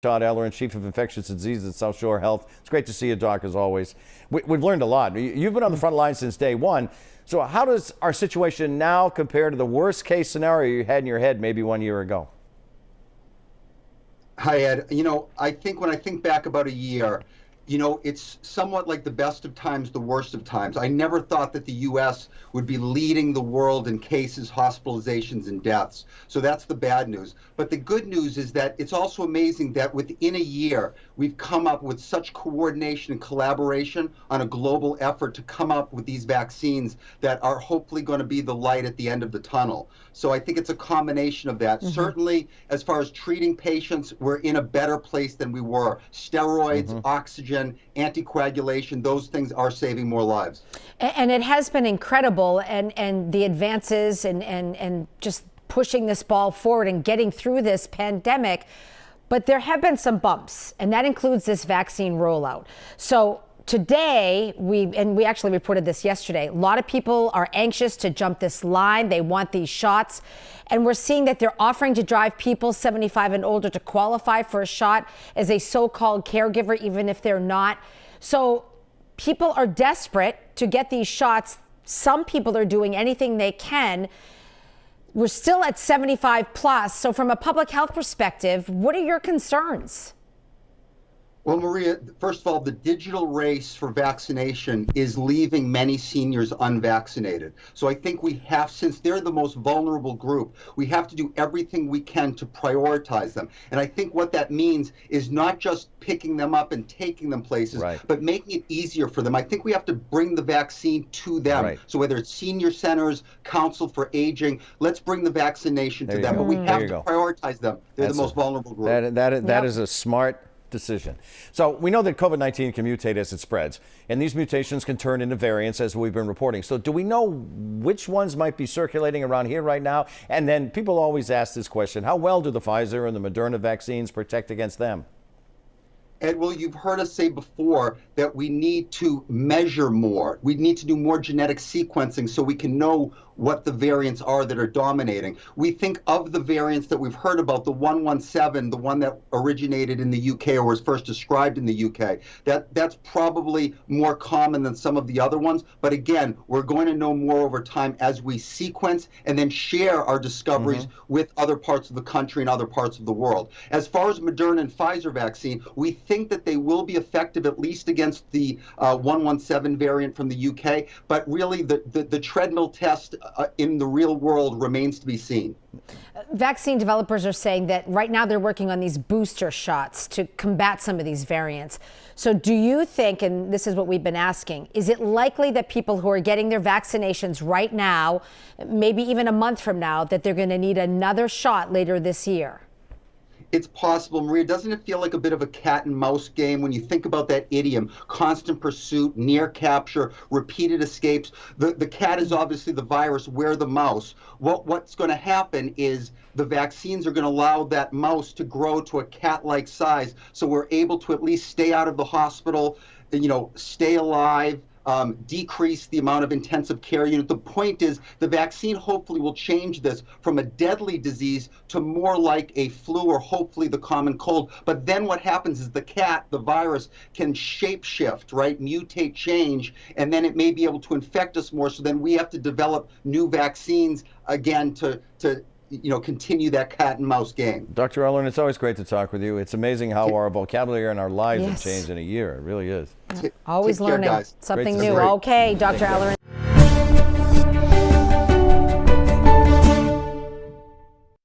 Todd Ellerin, Chief of Infectious Diseases at South Shore Health. It's great to see you, Doc, as always. We've learned a lot. You've been on the front line since day one. So how does our situation now compare to the worst case scenario you had in your head maybe 1 year ago? Hi, Ed. I think when I think back about a year, it's somewhat like the best of times, the worst of times. I never thought that the U.S. would be leading the world in cases, hospitalizations, and deaths. So that's the bad news. But the good news is that it's also amazing that within a year, we've come up with such coordination and collaboration on a global effort to come up with these vaccines that are hopefully going to be the light at the end of the tunnel. So I think it's a combination of that. Certainly, as far as treating patients, we're in a better place than we were. Steroids, oxygen, anticoagulation, those things are saving more lives. And it has been incredible, and the advances and just pushing this ball forward and getting through this pandemic. But there have been some bumps, and that includes this vaccine rollout. So today, we actually reported this yesterday, a lot of people are anxious to jump this line. They want these shots. And we're seeing that they're offering to drive people 75 and older to qualify for a shot as a so-called caregiver, even if they're not. So people are desperate to get these shots. Some people are doing anything they can. We're still at 75 plus. So from a public health perspective, what are your concerns? Well, Maria, first of all, the digital race for vaccination is leaving many seniors unvaccinated. So I think we have, since they're the most vulnerable group, we have to do everything we can to prioritize them. And I think what that means is not just picking them up and taking them places, but making it easier for them. I think we have to bring the vaccine to them. So whether it's senior centers, council for aging, let's bring the vaccination to them. But we have to prioritize them. They're the most vulnerable group. That is a smart decision. So we know that COVID-19 can mutate as it spreads, and these mutations can turn into variants, as we've been reporting. So do we know which ones might be circulating around here right now? And then people always ask this question, how well do the Pfizer and the Moderna vaccines protect against them? Ed, well, you've heard us say before that we need to measure more. We need to do more genetic sequencing so we can know what the variants are that are dominating. We think of the variants that we've heard about, the 117, the one that originated in the UK or was first described in the UK. That's probably more common than some of the other ones. But again, we're going to know more over time as we sequence and then share our discoveries with other parts of the country and other parts of the world. As far as Moderna and Pfizer vaccine, we think that they will be effective at least against the 117 variant from the UK, but really the treadmill test in the real world remains to be seen. Vaccine developers are saying that right now they're working on these booster shots to combat some of these variants. So do you think, and this is what we've been asking, is it likely that people who are getting their vaccinations right now, maybe even a month from now, that they're going to need another shot later this year? It's possible, Maria. Doesn't it feel like a bit of a cat and mouse game when you think about that idiom, constant pursuit, near capture, repeated escapes? The cat is obviously the virus, we're the mouse. What's going to happen is the vaccines are going to allow that mouse to grow to a cat-like size, so we're able to at least stay out of the hospital, stay alive, decrease the amount of intensive care unit. The point is the vaccine hopefully will change this from a deadly disease to more like a flu or hopefully the common cold. But then what happens is the virus can shapeshift, right? Mutate, change, and then it may be able to infect us more. So then we have to develop new vaccines again to continue that cat and mouse game. Dr. Ellerin, it's always great to talk with you. It's amazing how our vocabulary and our lives have changed in a year. It really is. Always learning something new. Okay, Dr. Ellerin.